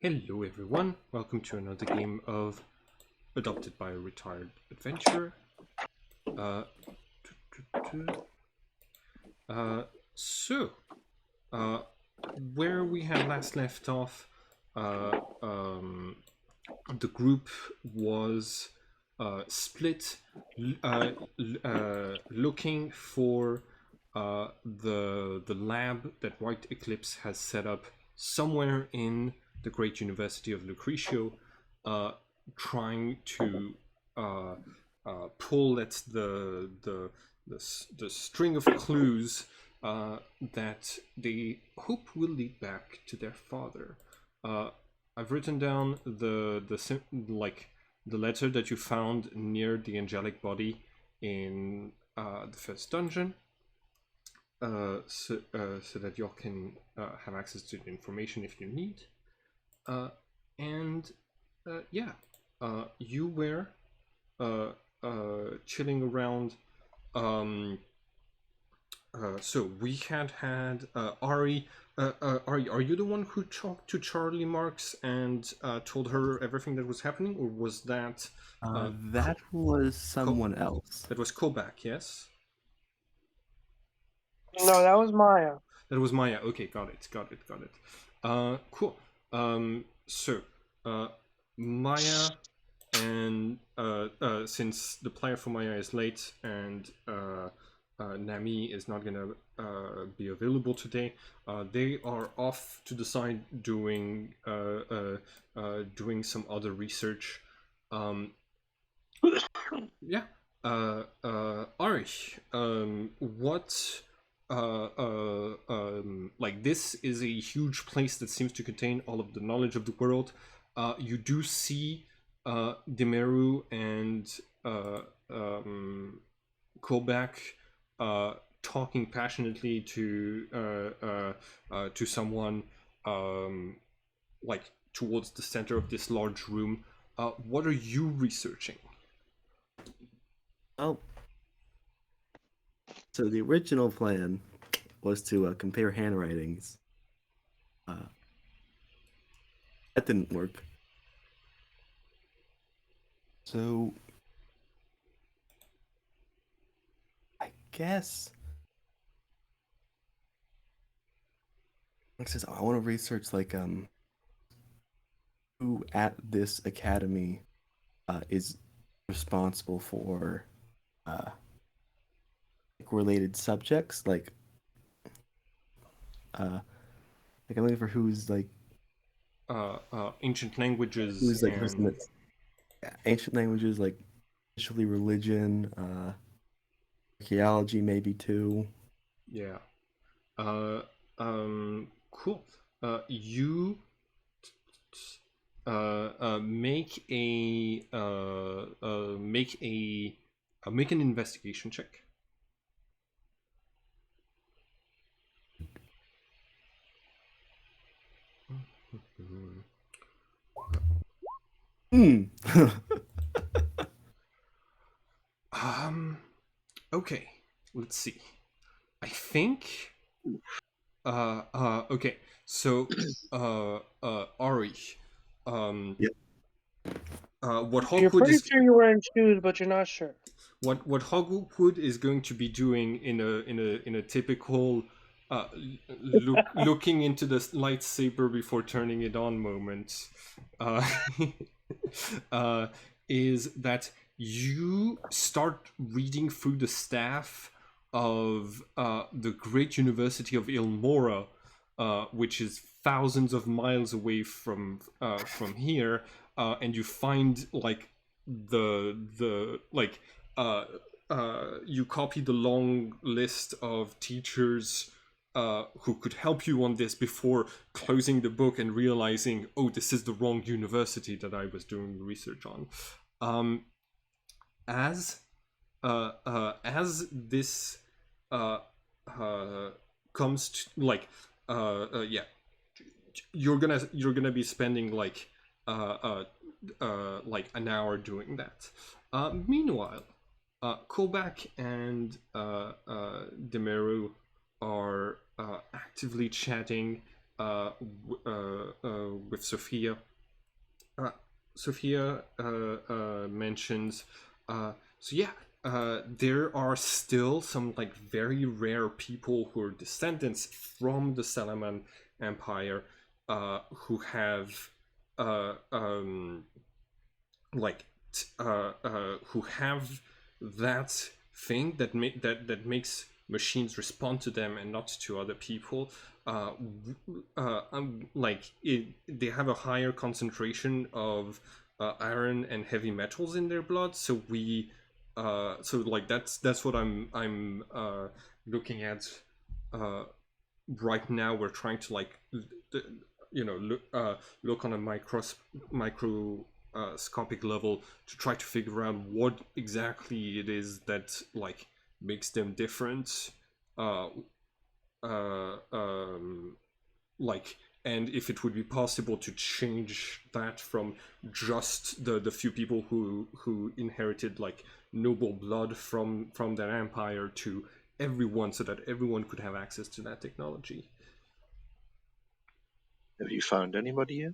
Hello everyone, welcome to another game of Adopted by a Retired Adventurer. Uh, uh, so, uh, where we had last left off, uh, um, the group was split, looking for the lab that White Eclipse has set up somewhere in the great University of Lucretio, uh, trying to uh, pull at the string of clues that they hope will lead back to their father. Uh, I've written down the letter that you found near the angelic body in the first dungeon, so that y'all can have access to the information if you need. Uh, and yeah, you were chilling around. Um, so we had Ari. Ari, are you the one who talked to Charlie Marks and told her everything that was happening, or was that That was someone else. that was Kobak? Yes, No, that was Maya. that was Maya. Okay, got it. Cool. So Maya and since the player for Maya is late and Nami is not gonna be available today, they are off to the side doing some other research. Um, yeah. Ari, what? Like this is a huge place that seems to contain all of the knowledge of the world. You do see Demeru and Kobak talking passionately to someone, like towards the center of this large room. What are you researching? Oh, so the original plan was to compare handwritings. That didn't work. So I guess it says I want to research who at this academy is responsible for related subjects I'm looking for Ancient languages who's like the person and that's ancient languages, like especially religion, archaeology maybe too. yeah. Cool. You make a make an investigation check. Hmm. Um. Okay. Let's see. I think. Okay. So. Ari. Yep. What You're Hogwood pretty is sure you're wearing shoes, but you're not sure. what Hogwood is going to be doing in a typical looking into the lightsaber before turning it on moment uh, uh, is that you start reading through the staff of the great University of Ilmora, which is thousands of miles away from here, and you find like the like you copy the long list of teachers who could help you on this before closing the book and realizing, oh, this is the wrong university that I was doing research on. Um, as this uh, comes to yeah, you're gonna be spending like an hour doing that. Meanwhile, Kobak and Demeru are actively chatting with Sophia. Sophia mentions, so yeah, there are still some like very rare people who are descendants from the Salaman Empire, who have like who have that thing that makes machines respond to them and not to other people. They have a higher concentration of iron and heavy metals in their blood, so that's what I'm looking at right now. We're trying to look on a microscopic level to try to figure out what exactly it is that like makes them different, uh, uh, um, like and if it would be possible to change that from just the few people who inherited like noble blood from their empire to everyone, so that everyone could have access to that technology. Have you found anybody yet?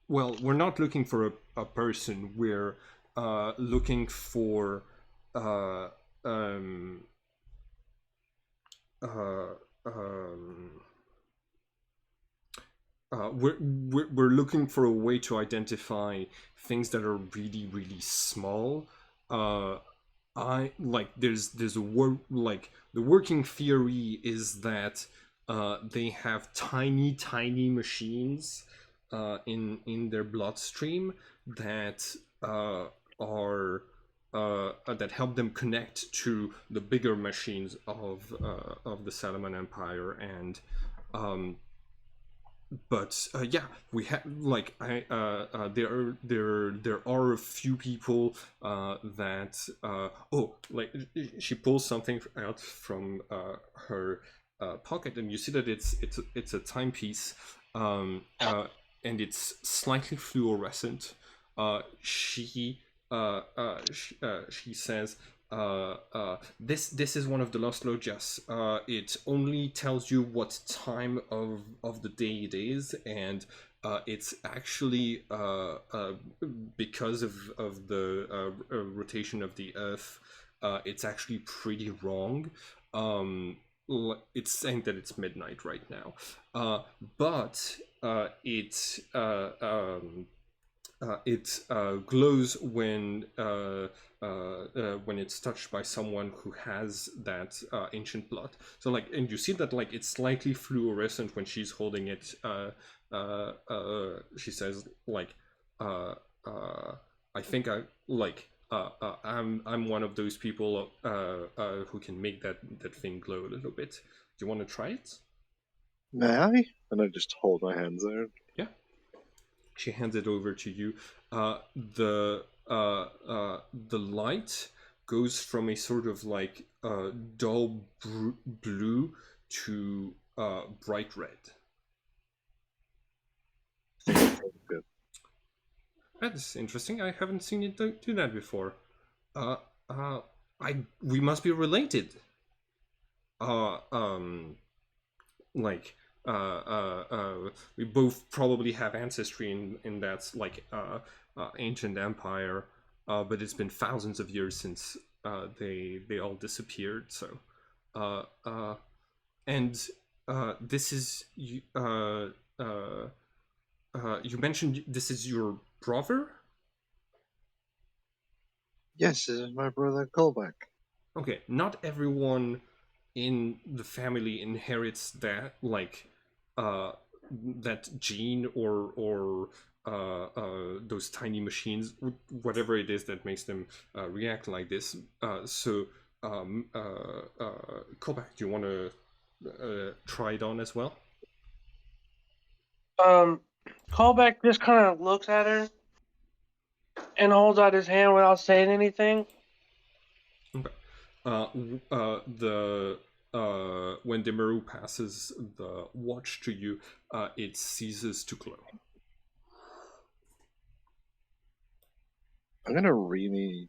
Well, we're not looking for a person. We're looking for uh, um, uh, um, we're looking for a way to identify things that are really really small. I like there's a like the working theory is that they have tiny machines in their bloodstream that are that help them connect to the bigger machines of the Salaman Empire. And um, but yeah, we have like there are a few people that like she pulls something out from her pocket, and you see that it's a timepiece, and it's slightly fluorescent. She says, this is one of the Lost Lojas. It only tells you what time of the day it is, and it's actually because of the rotation of the Earth. It's actually pretty wrong. It's saying that it's midnight right now, but it glows when it's touched by someone who has that ancient blood. So and you see that it's slightly fluorescent when she's holding it. She says I think I'm one of those people who can make that thing glow a little bit. Do you want to try it? May I? And I just hold my hands out. Yeah. She hands it over to you. The light goes from a sort of dull blue to bright red. Good. That's interesting. I haven't seen it do that before. We must be related. Like we both probably have ancestry in that ancient empire, but it's been thousands of years since they all disappeared. So and this is you mentioned this is your brother. Yes, this is my brother Kolbak. Okay, not everyone in the family inherits that that gene or those tiny machines, whatever it is that makes them react like this. Kopak, do you want to try it on as well? Callback just kind of looks at her and holds out his hand without saying anything. Okay. When Demaru passes the watch to you, it ceases to glow. I'm gonna really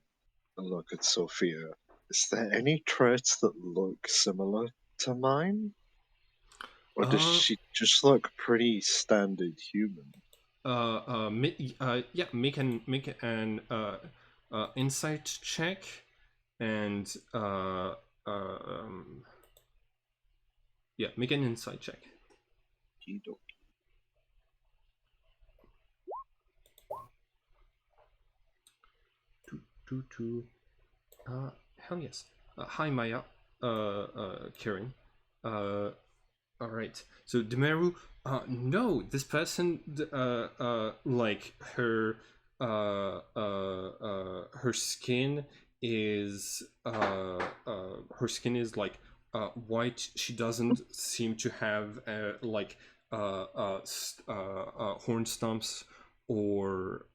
look at Sophia. Is there any traits that look similar to mine? Or does Uh, she just look pretty standard human? yeah, make an insight check, and yeah, make an insight check. Okey-doke. Two. Hell yes. Hi, Maya. Karen. All right. So Demaru, no, this person, like her skin is, like white. She doesn't seem to have horn stumps or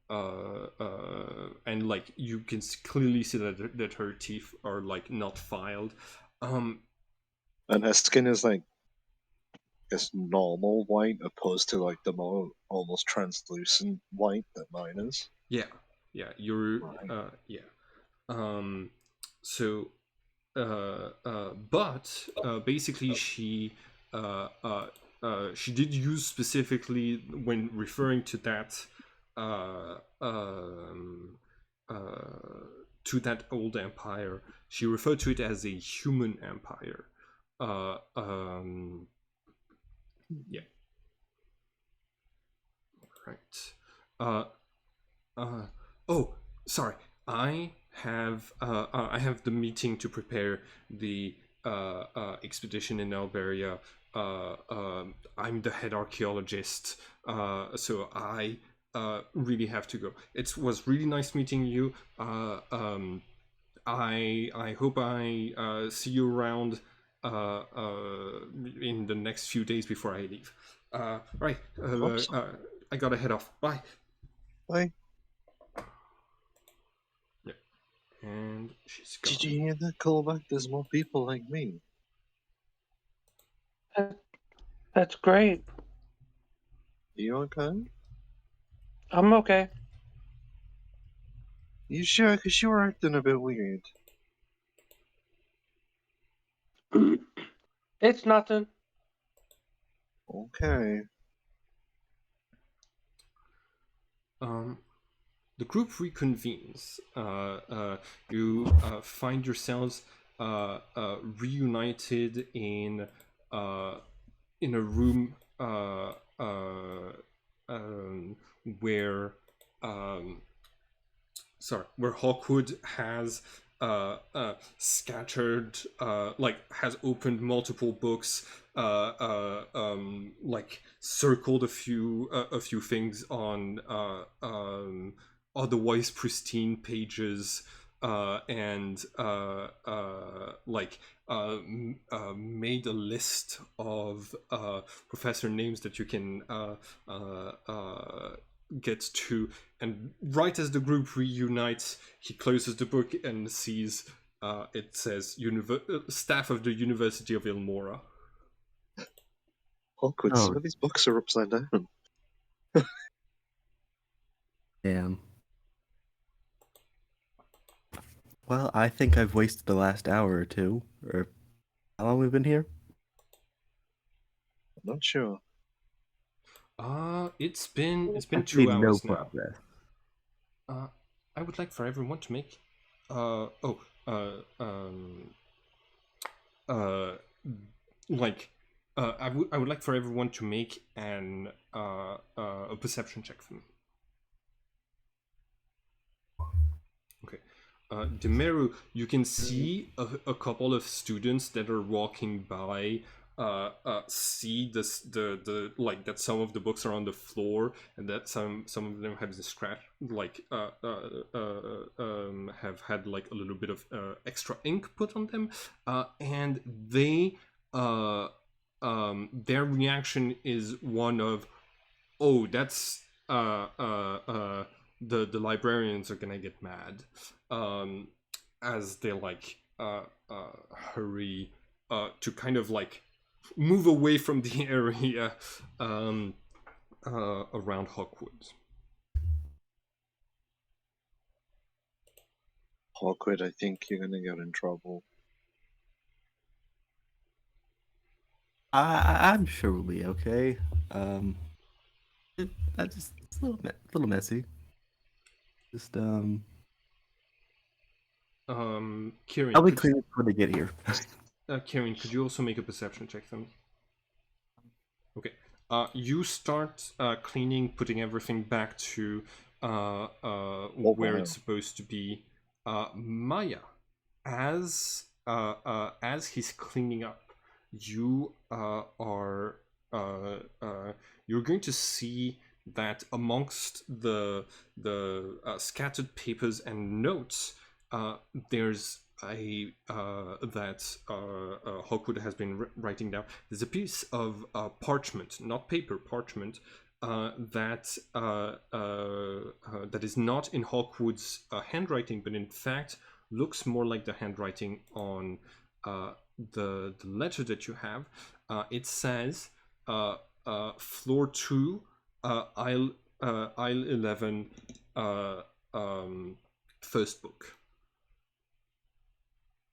and like you can clearly see that her teeth are like not filed. Um, And her skin is like, I guess, normal white opposed to like the more almost translucent white that mine is. yeah, you're Right. yeah. Um, so but basically she did use specifically when referring to that uh, um, to that old empire. She referred to it as a human empire. Uh, um, yeah, right. Uh, Uh, oh, sorry. I have the meeting to prepare the expedition in Alberia. I'm the head archaeologist, so I really have to go. It was really nice meeting you. I hope I see you around in the next few days before I leave. Right. Hope so. I gotta head off. Bye. Like, Yeah. And she's did you gone. hear that callback? There's more people like me. That's great. You okay? I'm okay. You sure? Because you were acting a bit weird. It's nothing. Okay. Um, the group reconvenes. You find yourselves reunited uh, in a room where where Hawkwood has scattered, like has opened multiple books, like circled a few things on otherwise pristine pages, and made a list of professor names that you can get to. And right as the group reunites, he closes the book and sees it says staff of the University of Ilmora. Awkward. Oh, Some of these books are upside down. damn. Well, I think I've wasted the last hour or two. Or how long we've been here? I'm not sure. It's been Actually, 2 hours no now. progress. I would like for everyone to make uh like I would like for everyone to make a perception check for me. Okay. Demeru, you can see a couple of students that are walking by. See this the like that some of the books are on the floor, and that some of them have the scratch, like have had like a little bit of extra ink put on them, and they their reaction is one of, oh, that's the librarians are gonna get mad, um as they like hurry to kind of like move away from the area um around Hawkwood. Awkward. I think you're gonna get in trouble. I'm sure we'll be okay. Um, that just it's a little messy. Just Kieran, I'll be could cleaning when they get here. Kieran, could you also make a perception check for me? Okay. You start cleaning, putting everything back to where wow. it's supposed to be. Maya, as he's cleaning up, you are you're going to see that amongst the scattered papers and notes, there's a that Hawkwood has been writing down. There's a piece of parchment, not paper, parchment, that is not in Hawkwood's handwriting, but in fact looks more like the handwriting on the letter that you have. It says floor 2, aisle 11, first book.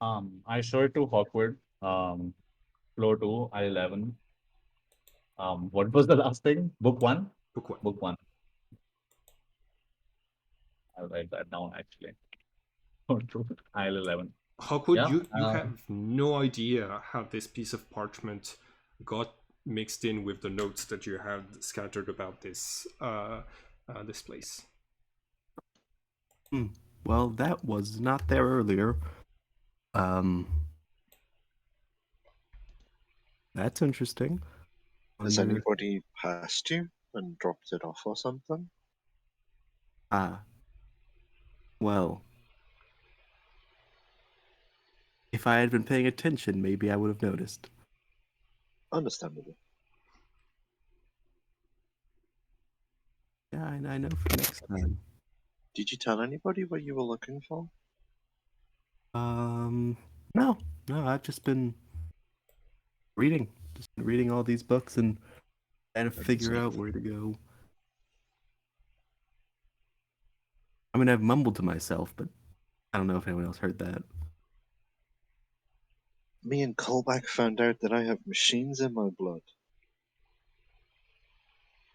I show it to Hawkwood. Floor 2, I-11. What was the last thing? Book 1? Book 1. Book 1. I'll write that down actually. Oh, true. I-11. Hawkwood, Yeah. you have no idea how this piece of parchment got mixed in with the notes that you had scattered about this this place. Well, that was not there earlier. That's interesting. Has Wonder- anybody passed you and dropped it off or something? Well, if I had been paying attention, maybe I would have noticed. Understandable. Yeah, I know for next time. Did you tell anybody what you were looking for? No, I've just been reading all these books and trying to figure out where to go. I mean, I've mumbled to myself, but I don't know if anyone else heard that. Me and Colback found out that I have machines in my blood.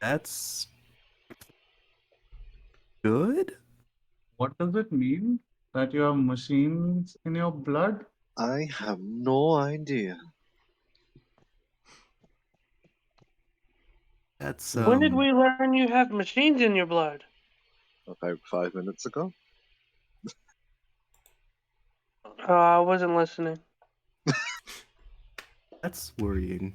That's good. What does it mean that you have machines in your blood? I have no idea. That's When did we learn you have machines in your blood? About 5 minutes ago. I wasn't listening. that's worrying.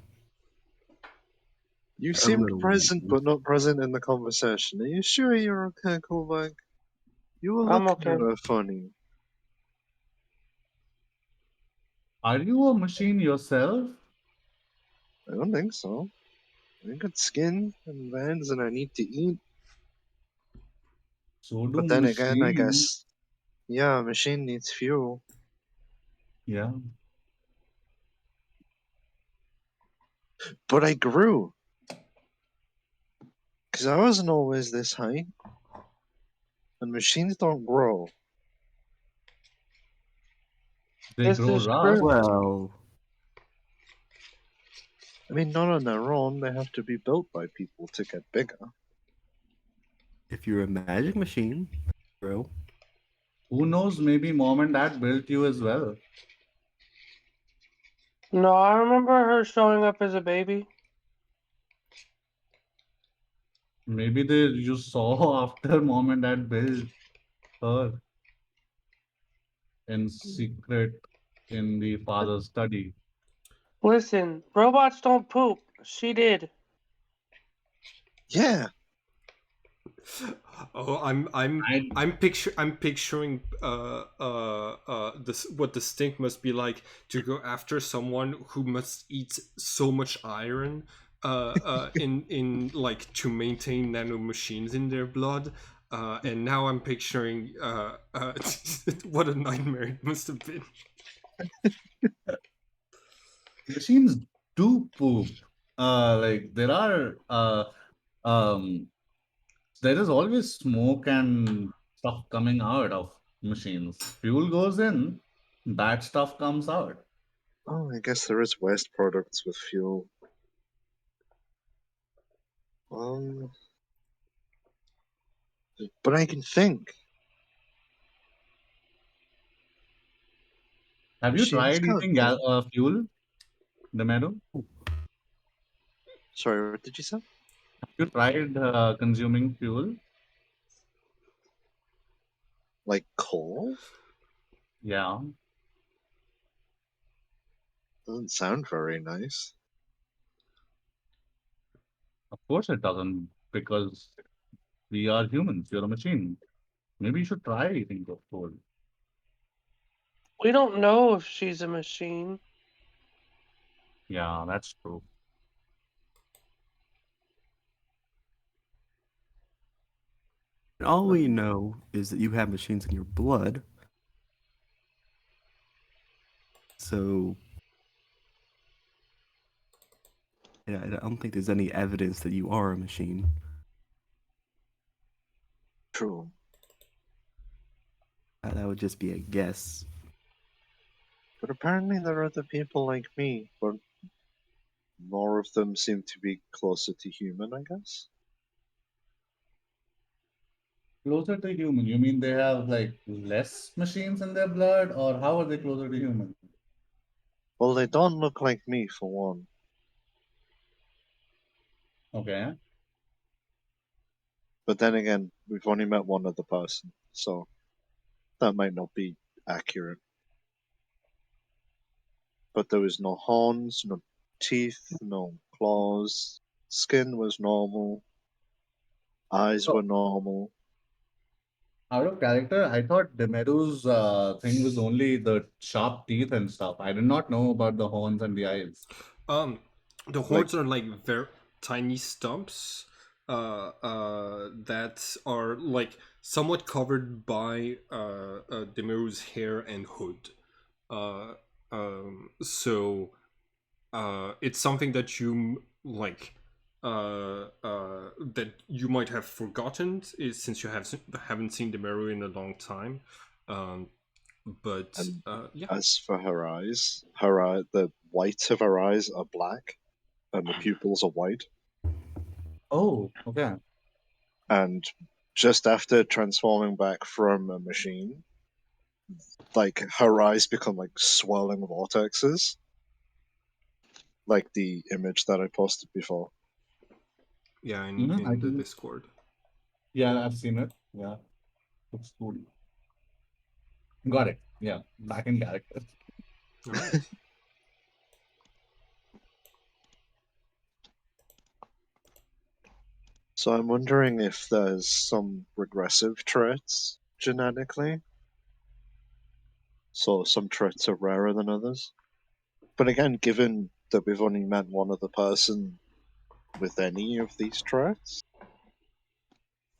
You A seemed little present, worrying. but not present in the conversation. Are you sure you're okay, Colback? You were I'm looking okay. funny. Are you a machine yourself? I don't think so. I got skin and veins and I need to eat. So do But then again, I machines. guess, yeah, a machine needs fuel. Yeah. But I grew. Because I wasn't always this high. And machines don't grow. They This grow is rust. true. Well, I mean, not on their own. They have to be built by people to get bigger. if you're a magic machine, bro, Who knows? Maybe mom and dad built you as well. No, I remember her showing up as a baby. Maybe they you saw after mom and dad built her in secret in the father's study. Listen, robots don't poop. She did. Yeah. Oh, I I'm picturing this what the stink must be like to go after someone who must eat so much iron in like to maintain nano machines in their blood. And now I'm picturing what a nightmare it must have been. machines do poop. Like um there is always smoke and stuff coming out of machines. Fuel goes in, bad stuff comes out. Oh, I guess there is waste products with fuel. But I can think. Have you Machines tried can't eating think. fuel, Demero? Sorry, what did you say? Have you tried consuming fuel? Like coal? Yeah, Doesn't sound very nice. of course it doesn't, because we are humans. You're a machine. Maybe you should try eating the fuel. We don't know if she's a machine. Yeah, that's true. And all we know is that you have machines in your blood. So yeah, I don't think there's any evidence that you are a machine. True. That would just be a guess. But apparently there are other people like me, but more of them seem to be closer to human, I guess. Closer to human, you mean they have like less machines in their blood, or how are they closer to human? Well, they don't look like me, for one. Okay. But then again, we've only met one other person, so that might not be accurate. But there was no horns, no teeth, no claws. Skin was normal. Eyes So, were normal. out of character, I thought Demeru's thing was only the sharp teeth and stuff. I did not know about the horns and the eyes. The Like, horns are like very tiny stumps that are like somewhat covered by Demiru's hair and hood. Uh, so it's something that you like that you might have forgotten since you haven't seen Demiru in a long time. Um, but and yeah. as for her eyes, the whites of her eyes are black, and the pupils are white. Oh, okay. And just after transforming back from a machine, like her eyes become like swirling vortexes, like the image that I posted before. Yeah, I in the think, Discord. yeah, I've seen it. Yeah, looks cool. Got it. Yeah, back in character. All right. So I'm wondering if there's some regressive traits genetically. So some traits are rarer than others. But again, given that we've only met one other person with any of these traits,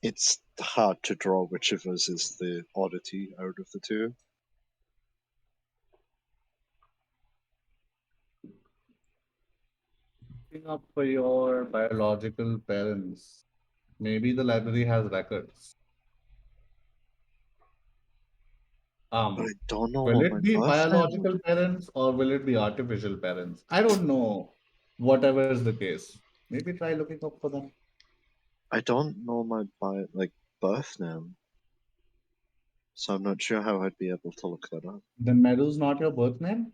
it's hard to draw which of us is the oddity out of the two. Looking up for your biological parents. Maybe the library has records. But Um, I don't know will what it my be birth name. biological parents or will it be artificial parents? I don't know. Whatever is the case, maybe try looking up for them. I don't know my birth name, so I'm not sure how I'd be able to look that up. Then Meadows not your birth name?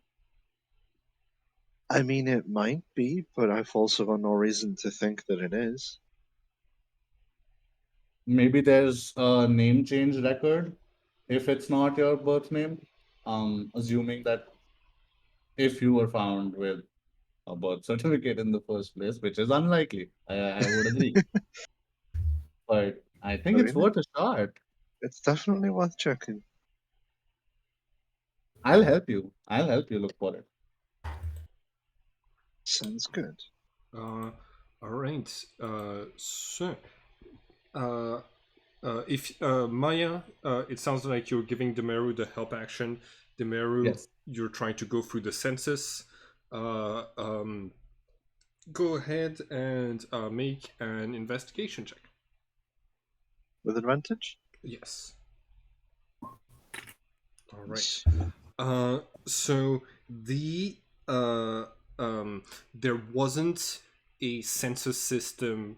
I mean, it might be, but I've also got no reason to think that it is. Maybe there's a name change record if it's not your birth name. Assuming that if you were found with a birth certificate in the first place, which is unlikely, I would agree. But I think I it's mean, worth a shot. it's definitely worth checking. I'll help you. I'll help you look for it. Sounds good. All right. So, uh, if Maya, it sounds like you're giving Demeru the help action. Demeru, Yes. you're trying to go through the census. Go ahead and make an investigation check. With advantage? Yes. All right. So the uh, there wasn't a census system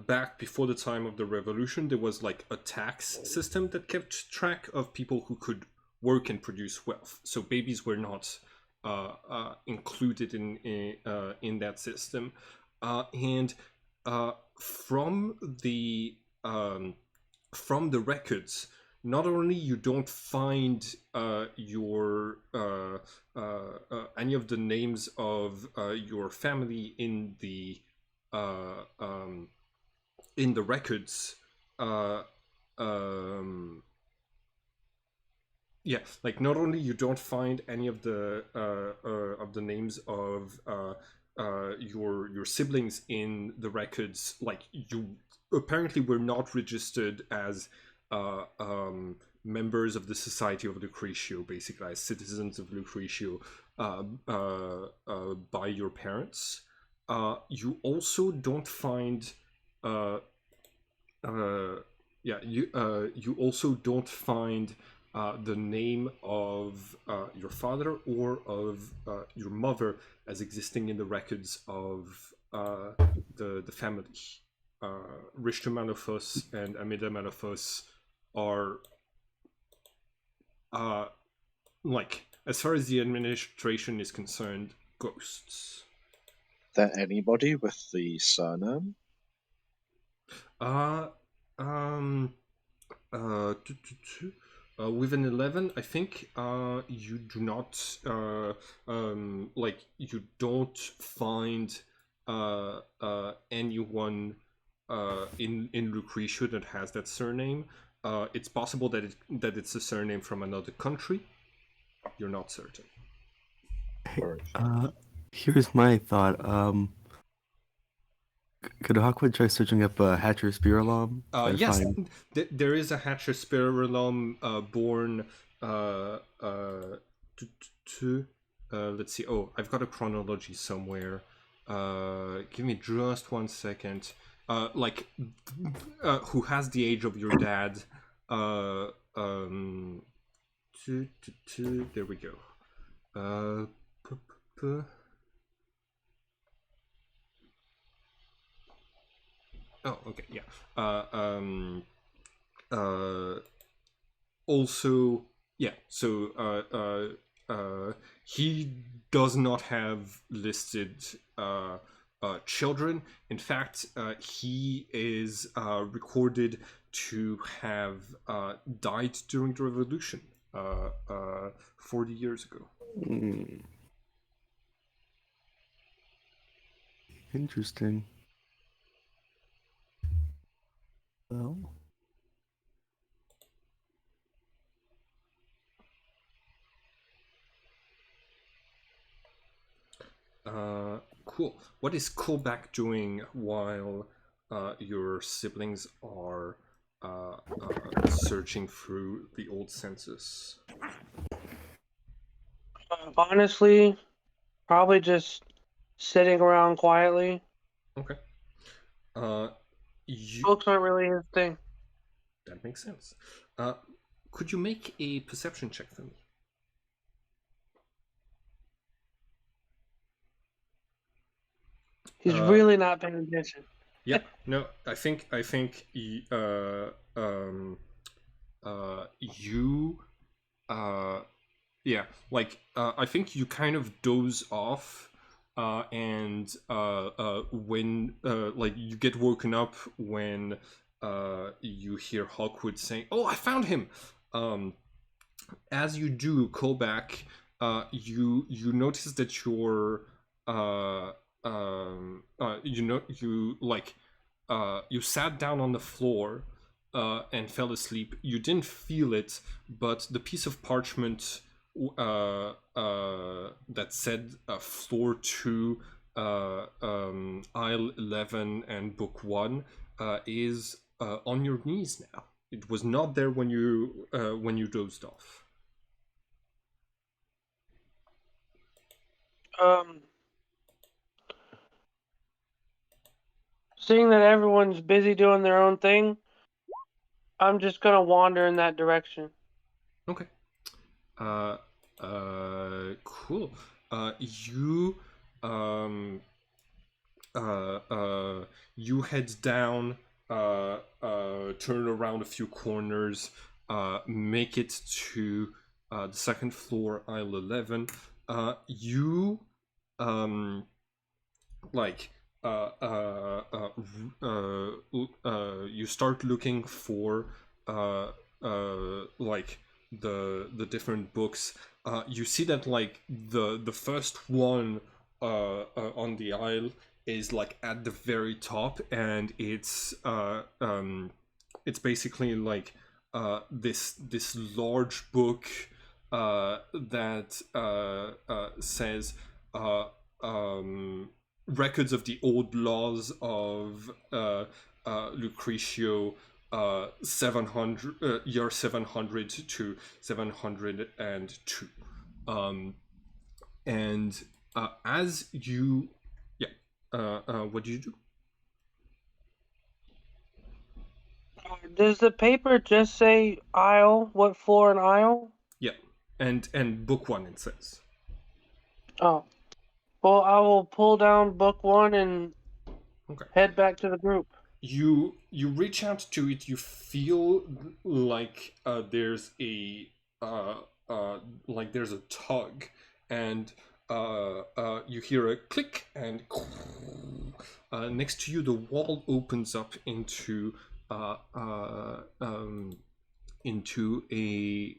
back before the time of the revolution, there was like a tax system that kept track of people who could work and produce wealth. So babies were not included in that system, and from the records, not only you don't find your any of the names of your family in the records. Yeah, like not only you don't find any of the names of your siblings in the records, like you apparently were not registered as members of the Society of Lucretio, basically as citizens of Lucretio by your parents. You also don't find you also don't find the name of your father or of your mother as existing in the records of the family. Richter Malafos and Amida Malafos are like, as far as the administration is concerned, ghosts. There anybody with the surname? With an 11, I think you do not like you don't find anyone in Lucretia that has that surname. It's possible that it's a surname from another country. You're not certain. Here's my thought. Could Hawkwood try searching up Hatcher Spear Alarm? Yes, there is a Hatcher Spiralum born. Let's see. Oh, I've got a chronology somewhere. Give me just 1 second. Who has the age of your dad? There we go. Oh, okay, yeah. Also, yeah. So, he does not have listed children. In fact, he is recorded to have died during the revolution 40 years ago. Interesting. Well, cool. What is Kolbak doing while your siblings are searching through the old census? Honestly, probably just sitting around quietly. Okay. Books aren't really his thing. That makes sense. Could you make a perception check for me? He's really not paying attention. Yeah, no, I think you yeah, like I think you kind of doze off and when like you get woken up when you hear Hawkwood saying, "Oh, I found him." As you do call back, you notice that your you sat down on the floor and fell asleep. You didn't feel it, but the piece of parchment that said floor 2, aisle 11 and book 1 is on your knees now. It was not there when you dozed off. Seeing that everyone's busy doing their own thing, I'm just gonna wander in that direction. Okay. Cool. You um, you head down, turn around a few corners, make it to the second floor, aisle 11. You like you start looking for like the different books. You see that like the first one on the aisle is like at the very top, and it's basically like this large book that says records of the old laws of Lucretio, 700 year 700 to 702. And as you what do you do? Does the paper just say aisle? What floor and aisle? Yeah, and book one, it says. Oh. Well, I will pull down book 1 and Okay. head back to the group. You reach out to it. You feel like there's a tug, and you hear a click, and next to you the wall opens up into a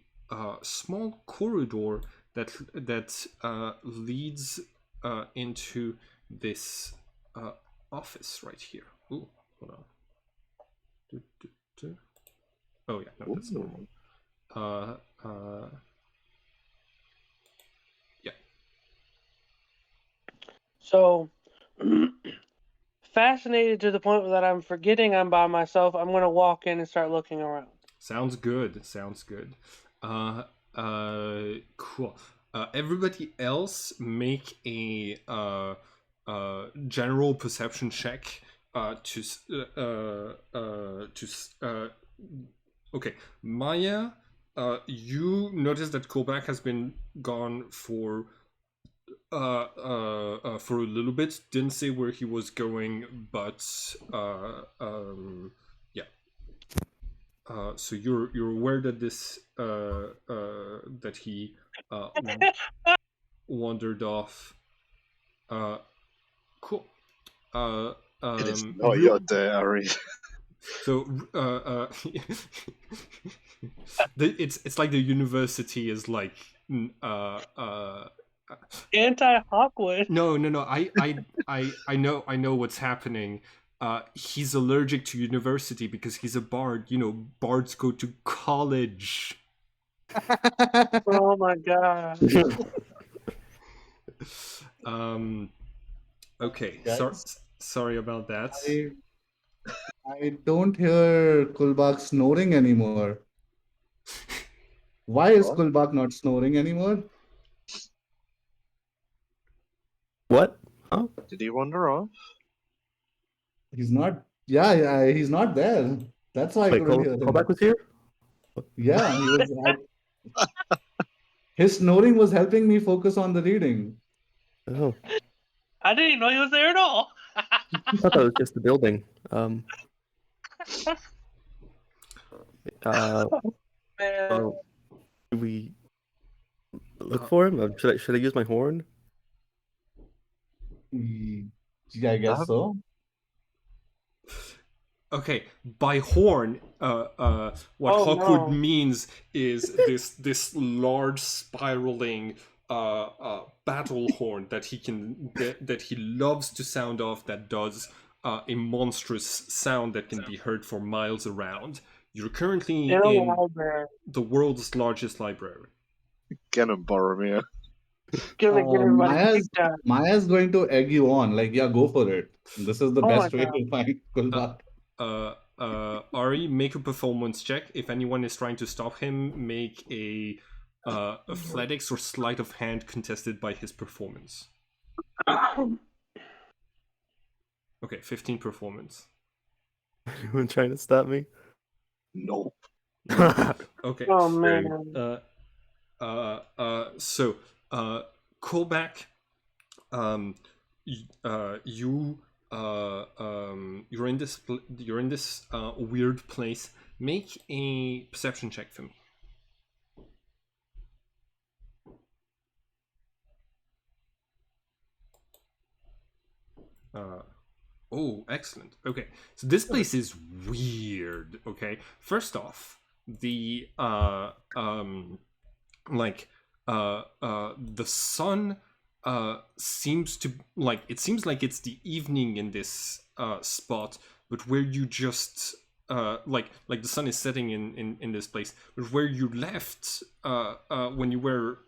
small corridor that leads into this office right here. Ooh, hold on. Oh yeah, no, that's normal. Yeah. So, fascinated to the point that I'm forgetting I'm by myself, I'm going to walk in and start looking around. Sounds good. Cool. Everybody else make a general perception check okay, Maya, you notice that Kobak has been gone for a little bit. Didn't say where he was going, but yeah. So you're aware that this that he wandered off. Cool. It is not your day, Ari. So it's like the university is like Anti-Hawkwood. no. I know what's happening. He's allergic to university because he's a bard. You know, bards go to college. Oh my god. Okay. Guys, Sorry about that. I don't hear Kulbak snoring anymore. Why is What? Kulbak not snoring anymore? What? Huh? Did he wander off? He's not. Yeah, he's not there. That's why I Wait, couldn't hear him. callback was here? Yeah, he was. His snoring was helping me focus on the reading. Oh, I didn't know he was there at all. I thought that was just the building. Man. Well, do we look for him? Should I use my horn? Yeah, I guess so. Okay, by horn, what Hawkwood means is this large spiraling battle horn that he loves to sound off, that does a monstrous sound that can be heard for miles around. You're currently in the world's largest library. Get him, Boromir. Maya's going to egg you on. Like, yeah, go for it. This is the best way to find Kulbak. Ari, make a performance check. If anyone is trying to stop him, make a athletics or sleight of hand contested by his performance. Okay, 15 performance. Anyone trying to stop me? Nope. Okay. Oh man. So callback. you're in this weird place. Make a perception check for me. Oh, excellent. Okay, so this place is weird. Okay, first off, the the sun seems to it seems like it's the evening in this spot, but where you just like the sun is setting in this place, but where you left when you were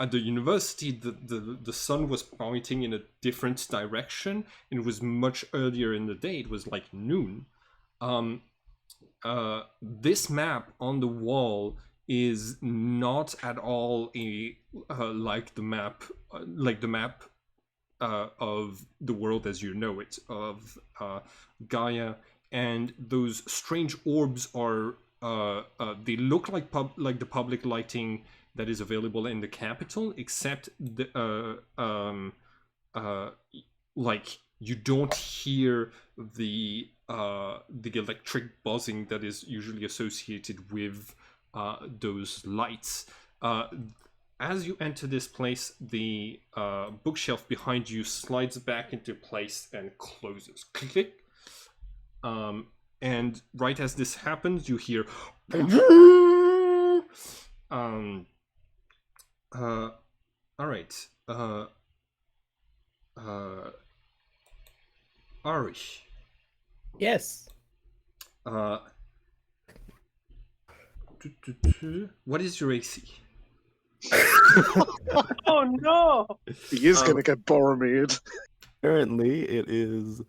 at the university, the sun was pointing in a different direction, and it was much earlier in the day. It was like noon. This map on the wall is not at all a like the map of the world as you know it, of Gaia, and those strange orbs are they look like the public lighting that is available in the capital, except like you don't hear the electric buzzing that is usually associated with those lights. As you enter this place, the bookshelf behind you slides back into place and closes. Click. And right as this happens, you hear. All right. Ari. Yes. What is your AC? Oh no! He is going to get Boromir. Currently, it is.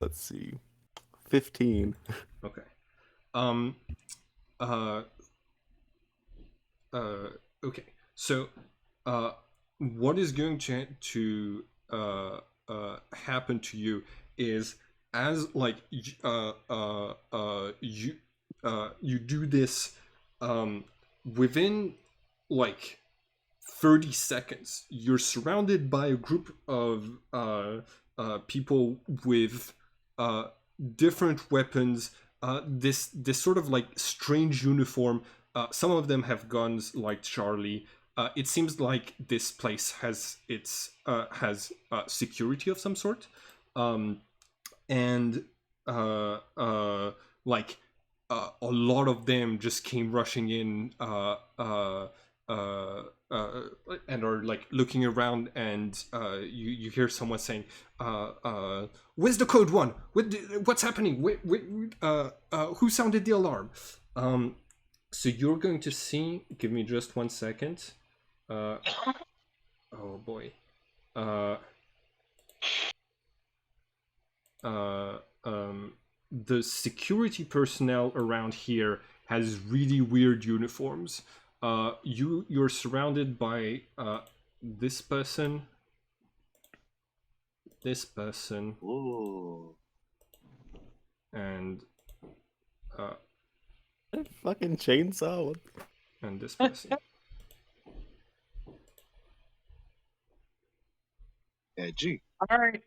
Let's see, 15. Okay. Okay. So, what is going to happen to you is as you do this within 30 seconds, you're surrounded by a group of people with different weapons. This sort of strange uniform. Some of them have guns, like Charlie. It seems like this place has security of some sort, and a lot of them just came rushing in and are looking around, and you hear someone saying, "Where's the code one? What's happening? Who sounded the alarm?" So you're going to see. Give me just 1 second. Oh boy. The security personnel around here has really weird uniforms. You're surrounded by this person, Ooh. and Fucking chainsaw. and this person. Edgy. All right,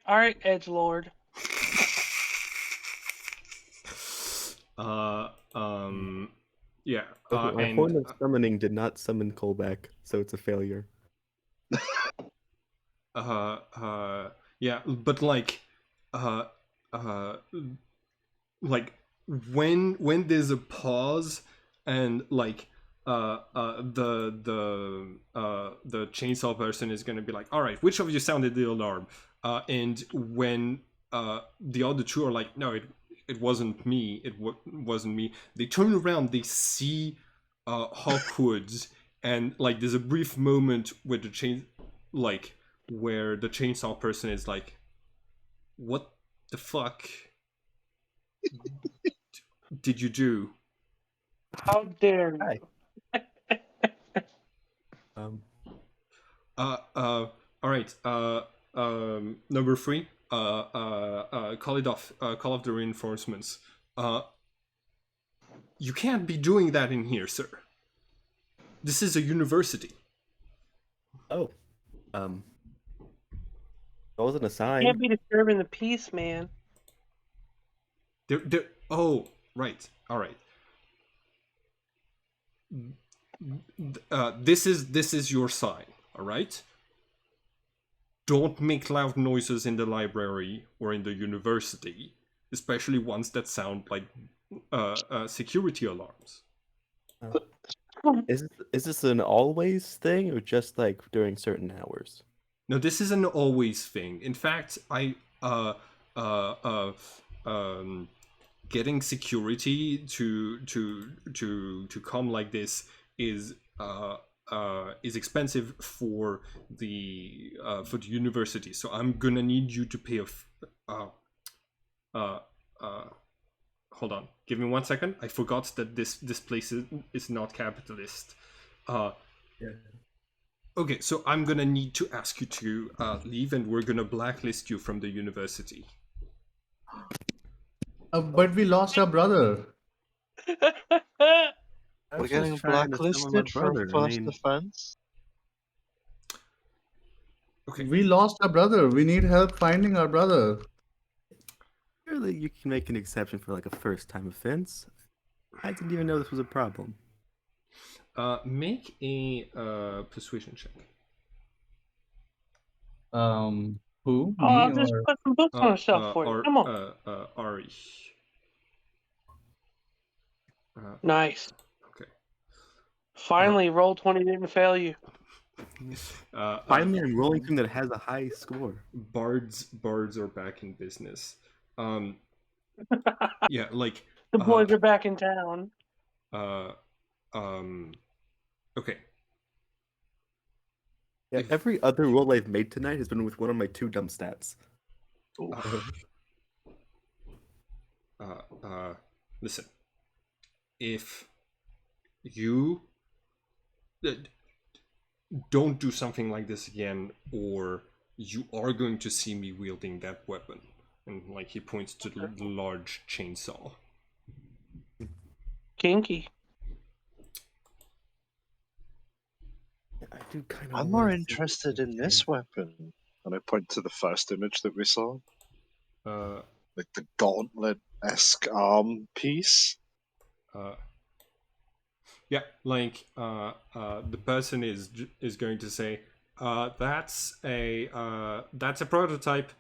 Edgelord. Yeah. My And horn of summoning did not summon Kolbeck, so it's a failure. yeah, but when there's a pause and the chainsaw person is gonna be like, all right, which of you sounded the alarm? And when the other two are like, no, it wasn't me, wasn't me, they turn around, they see Hawkwoods, and there's a brief moment where where the chainsaw person is like, what the fuck did you do? How dare you? Hi. All right. Number 3. Call off the reinforcements. You can't be doing that in here, sir. This is a university. Oh. That wasn't a sign. Can't be disturbing the peace, man. Oh, right. All right. This is your sign. All right. Don't make loud noises in the library or in the university, especially ones that sound like security alarms. Is this an always thing or just like during certain hours? No, this is an always thing. In fact, getting security to come like this is expensive for the university. So I'm gonna need you to pay hold on, give me 1 second. I forgot that this place is not capitalist. Yeah. Okay, so I'm gonna need to ask you to leave, and we're gonna blacklist you from the university. But we lost our brother. I We're was getting just trying to summon my blacklisted for brother. I first mean, offense. Okay. We lost our brother. We need help finding our brother. surely you can make an exception for like a first-time offense. I didn't even know this was a problem. Make a persuasion check. Who? Oh, Me I'll just or put some books on the shelf for you. Come on. Ari. Nice. Okay. Finally, roll 20 didn't fail you. Finally, I'm rolling something that has a high score. Bards are back in business. Yeah, like The boys are back in town. okay. Yeah, every other roll I've made tonight has been with one of my 2 dumb stats. Listen, if you don't do something like this again, or you are going to see me wielding that weapon. And like he points to the large chainsaw. Kinky. I do kind of. I'm more interested in this weapon. And I point to the first image that we saw. Like the gauntlet-esque arm piece. Yeah, like the person is going to say, that's a prototype.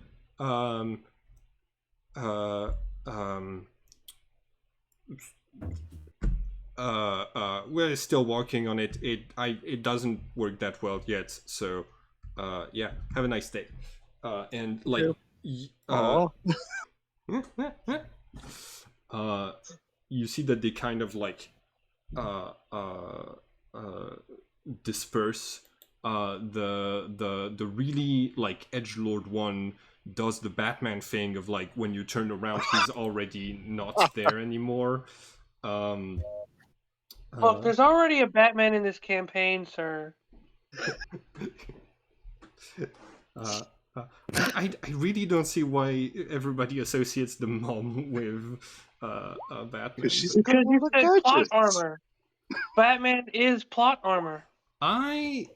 We're still working on it. It doesn't work that well yet. So, yeah. Have a nice day. And like, you see that they kind of like disperse. The really like edgelord one does the Batman thing of like when you turn around he's already not there anymore. Look, there's already a Batman in this campaign, sir. I really don't see why everybody associates the mom with Batman. Because you said plot armor. Batman is plot armor. I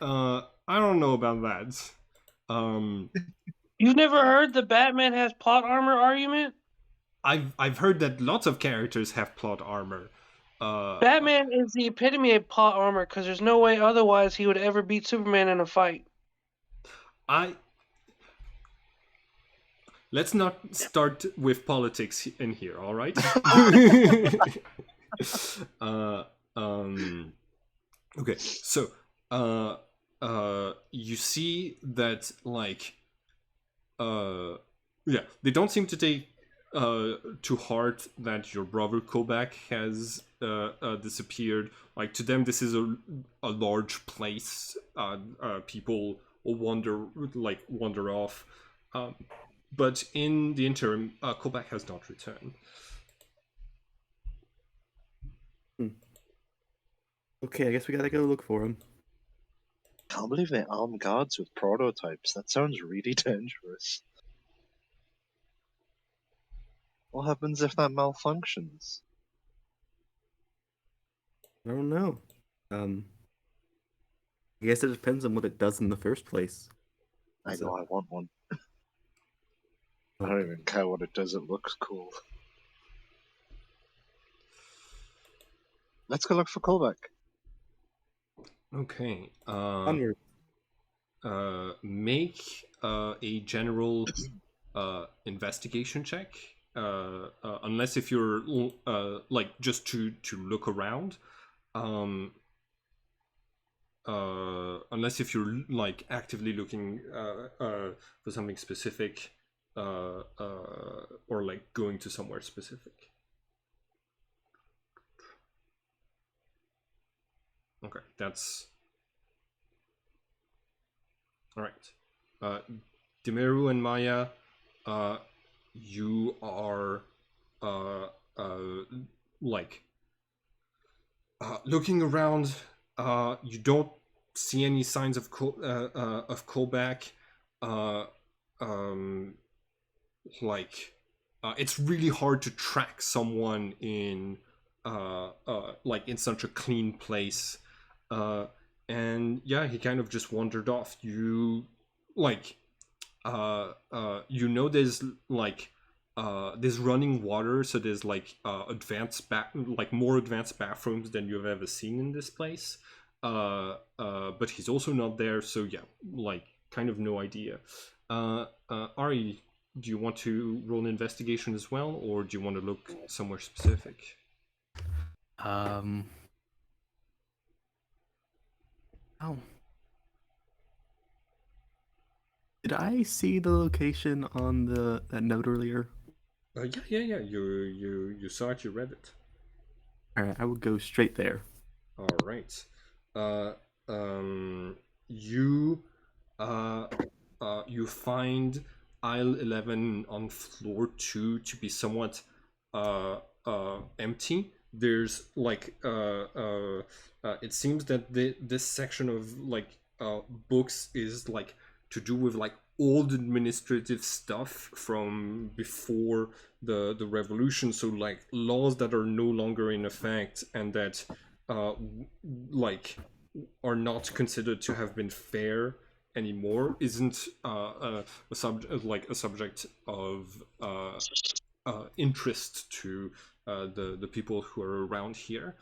don't know about that. You've never heard the Batman has plot armor argument? I've heard that lots of characters have plot armor. Batman is the epitome of plot armor because there's no way otherwise he would ever beat Superman in a fight. Let's not start with politics in here, all right? Okay, so you see that like yeah, they don't seem to take to heart that your brother Kobach has disappeared. Like to them, this is a large place. People will wander off. But in the interim, Kobach has not returned. Okay, I guess we gotta go look for him. Can't believe they arm guards with prototypes. That sounds really dangerous. What happens if that malfunctions? I don't know. I guess it depends on what it does in the first place. I So- know I want one. I don't even care what it does, it looks cool. Let's go look for callback. Okay. Onward. Make a general investigation check. Unless if you're like just to look around. Unless if you're like actively looking for something specific, or like going to somewhere specific. Okay, that's all right. Demeru and Maya, you are like looking around. You don't see any signs of callback. Uh, um, like it's really hard to track someone in like in such a clean place. And yeah, he kind of just wandered off. You like you know there's like there's running water, so there's like like more advanced bathrooms than you've ever seen in this place. But he's also not there, so yeah, like kind of no idea. Ari, do you want to roll an investigation as well, or do you want to look somewhere specific? Oh. Did I see the location on that note earlier? Yeah. You saw it. You read it. All right, I will go straight there. All right. Uh, you you find aisle 11 on floor 2 to be somewhat empty. There's like it seems that this section of like books is like to do with like old administrative stuff from before the revolution, so like laws that are no longer in effect and that like are not considered to have been fair anymore isn't a subject like a subject of interest to the people who are around here.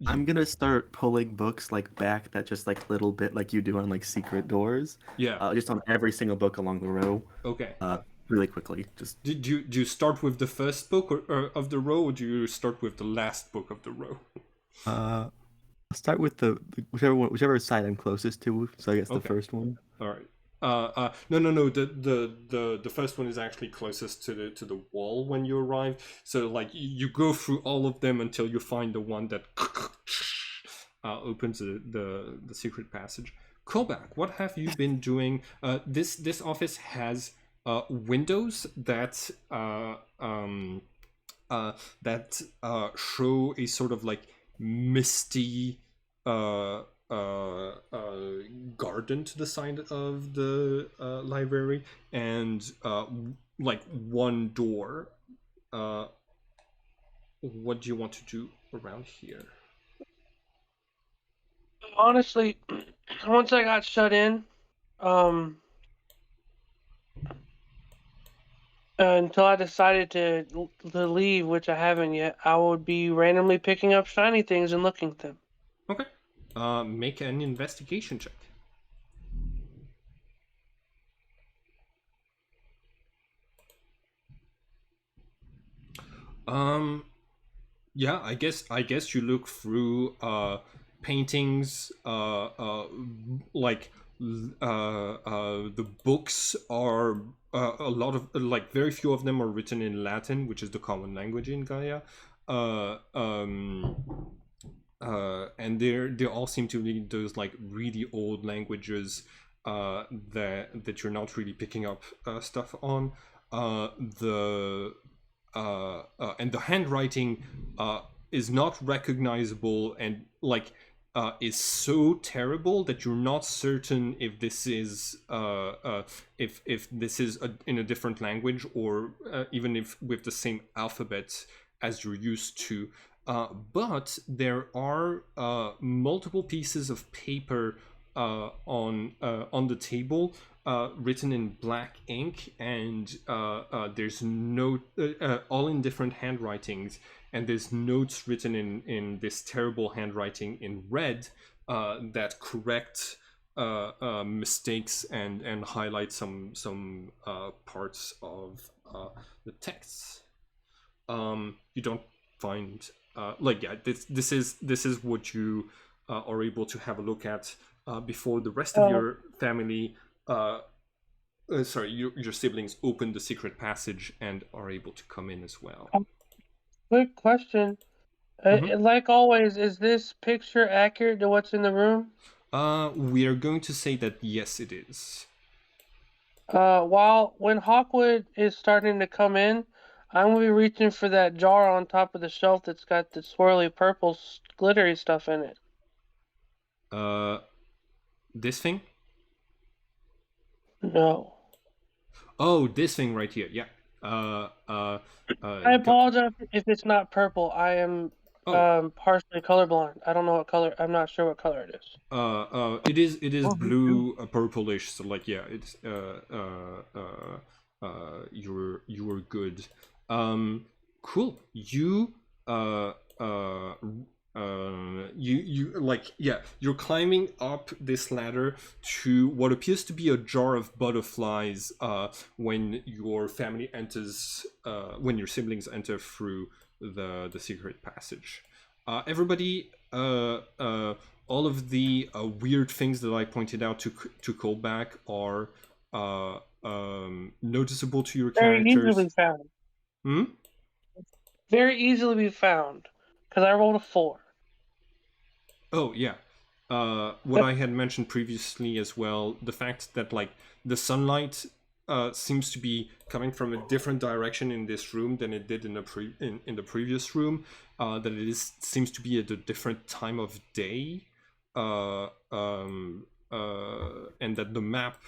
I'm gonna start pulling books like back that just like little bit like you do on like secret doors. Yeah. Just on every single book along the row. Okay. Really quickly. Just Do you start with the first book or of the row, or do you start with the last book of the row? I'll start with the whichever side I'm closest to. So I guess the Okay. first one. All right. No. The first one is actually closest to the wall when you arrive. So like you go through all of them until you find the one that opens the secret passage. Callback. What have you been doing? This office has windows that show a sort of like misty uh, garden to the side of the library, and like one door. What do you want to do around here? Honestly, once I got shut in, until I decided to leave, which I haven't yet, I would be randomly picking up shiny things and looking at them. Okay. Make an investigation check. Yeah, I guess you look through paintings, like the books are a lot of like very few of them are written in Latin, which is the common language in Gaia. Uh, um, and they all seem to be those like really old languages that you're not really picking up stuff on. The and the handwriting is not recognizable and like is so terrible that you're not certain if this is if this is in a different language or even if with the same alphabet as you're used to. But there are multiple pieces of paper on the table, written in black ink, and there's note all in different handwritings, and there's notes written in this terrible handwriting in red that correct mistakes and highlight some parts of the texts. You don't find this is what you are able to have a look at before the rest of your family your siblings open the secret passage and are able to come in as well. Quick question. Like always, is this picture accurate to what's in the room? We are going to say that yes, it is. When Hawkwood is starting to come in, I'm gonna be reaching for that jar on top of the shelf that's got the swirly purple glittery stuff in it. This thing? No. Oh, this thing right here. Yeah. I apologize if it's not purple. I am partially colorblind. I don't know what color. I'm not sure what color it is. It is blue, purplish. So like, yeah, it's you were good. Cool. You like, yeah, you're climbing up this ladder to what appears to be a jar of butterflies when your family enters when your siblings enter through the secret passage. Everybody all of the weird things that I pointed out to call back are noticeable to your Very characters. easily found. Very easily be found, because I rolled a 4. Oh yeah, what I had mentioned previously as well, the fact that like the sunlight seems to be coming from a different direction in this room than it did in the previous room. That it seems to be at a different time of day, and that the map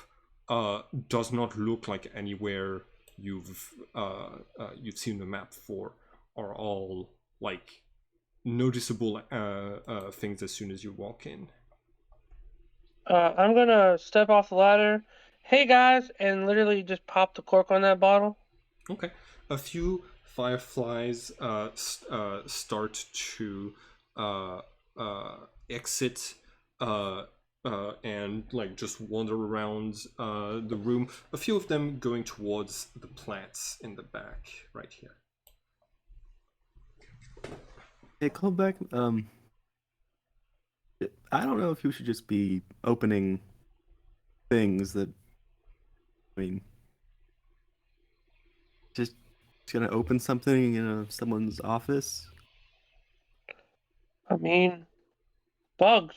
does not look like anywhere you've seen the map for, are all like noticeable things as soon as you walk in. I'm gonna step off the ladder. Hey guys, and literally just pop the cork on that bottle. Okay. A few fireflies start to exit and like just wander around the room. A few of them going towards the plants in the back right here. Hey, call back. I don't know if you should just be opening things that. I mean, just gonna open something in someone's office. I mean, bugs.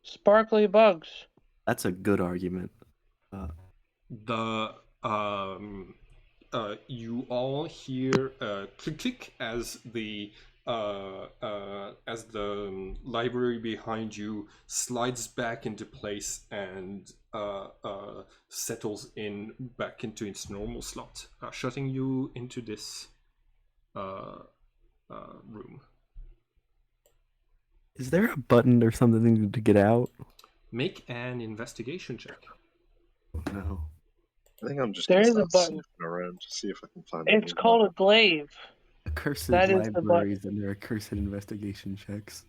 Sparkly bugs. That's a good argument. You all hear click click as the library behind you slides back into place and settles in back into its normal slot, shutting you into this room. Is there a button or something to get out? Make an investigation check. Oh, no. I think I'm just There gonna is a start button. sniffing around to see if I can find. It's called a glaive. Accursed That is the libraries and their accursed investigation checks.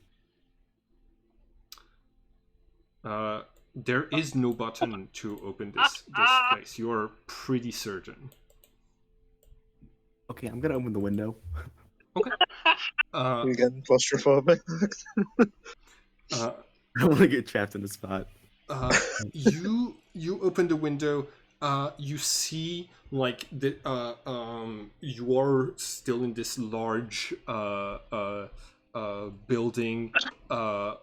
There is no button to open this place. You're pretty certain. Okay, I'm gonna open the window. Okay. You getting claustrophobic? I don't want to get trapped in a spot. You open the window. You see like the you are still in this large building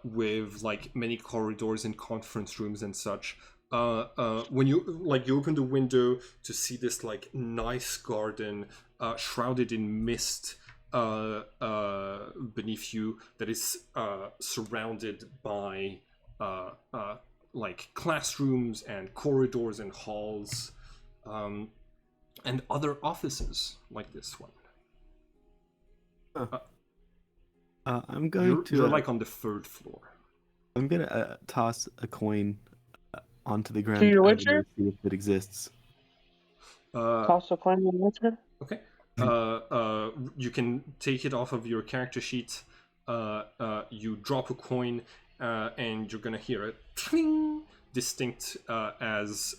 with like many corridors and conference rooms and such. When you open the window to see this like nice garden shrouded in mist beneath you that is surrounded by like classrooms and corridors and halls and other offices like this one. I'm going to. You're like on the 3rd floor. I'm gonna toss a coin onto the ground To your out of Witcher? to see if it exists. Toss a coin to your Witcher? Okay. You can take it off of your character sheet. You drop a coin, and you're gonna hear it cling, distinct as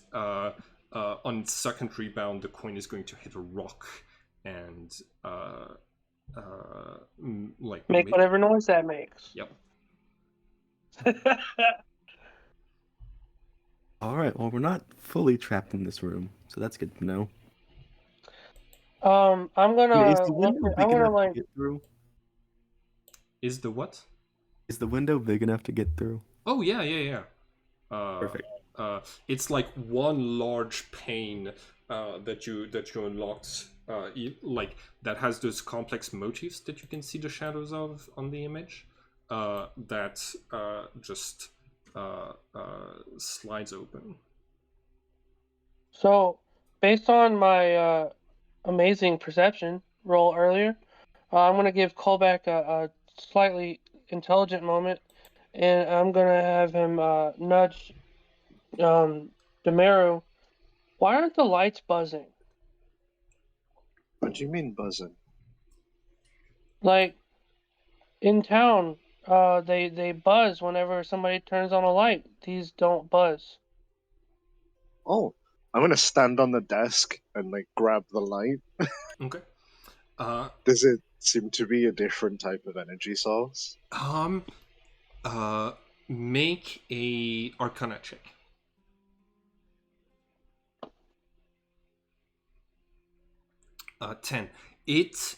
on second rebound, the coin is going to hit a rock and Make whatever noise that makes. Yep. All right. Well, we're not fully trapped in this room, so that's good to know. I'm Is gonna the window big I'm gonna enough like to get through? Is the what? Is the window big enough to get through? Oh yeah. Perfect. It's like one large pane that you unlocked, like that has those complex motifs that you can see the shadows of on the image. That just slides open. so based on my amazing perception roll earlier, I'm gonna give Kolbeck a slightly intelligent moment, and I'm gonna have him nudge Demaru. Why aren't the lights buzzing? What do you mean buzzing? Like in town, they buzz whenever somebody turns on a light. These don't buzz. Oh, I'm gonna stand on the desk and like grab the light. Okay. Does it seem to be a different type of energy source? Make a Arcana check. 10. It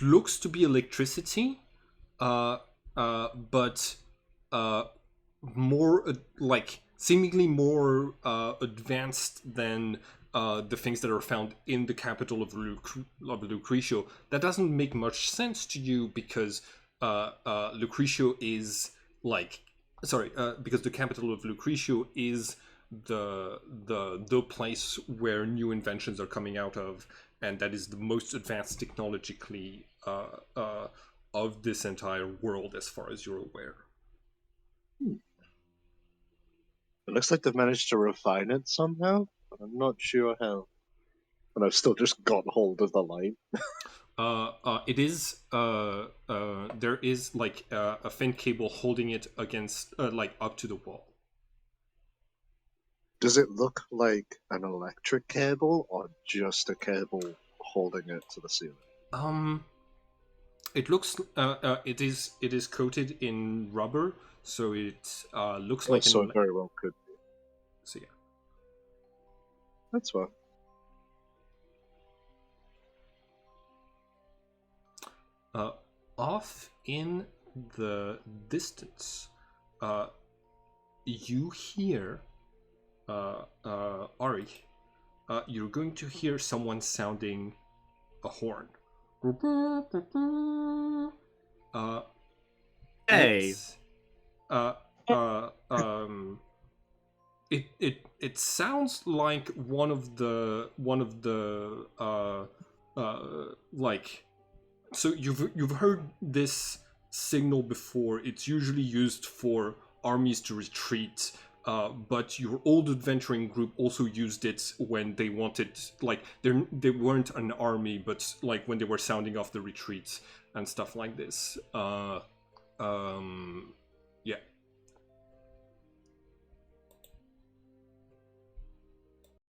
looks to be electricity, but more like seemingly more advanced than the things that are found in the capital of Lucretio. That doesn't make much sense to you because Lucretio is like because the capital of Lucretio is the place where new inventions are coming out of, and that is the most advanced technologically of this entire world as far as you're aware. It looks like they've managed to refine it somehow, but I'm not sure how. And I've still just got hold of the light. It is there is like a thin cable holding it against like up to the wall. Does it look like an electric cable or just a cable holding it to the ceiling? It looks it is coated in rubber, so it looks Oh, like so it very well could be. So yeah. That's fine. Off in the distance, you hear Ari. You're going to hear someone sounding a horn. Hey. It sounds like one of the like, so you've heard this signal before. It's usually used for armies to retreat, but your old adventuring group also used it when they wanted, like, they weren't an army, but like when they were sounding off the retreats and stuff like this. Yeah.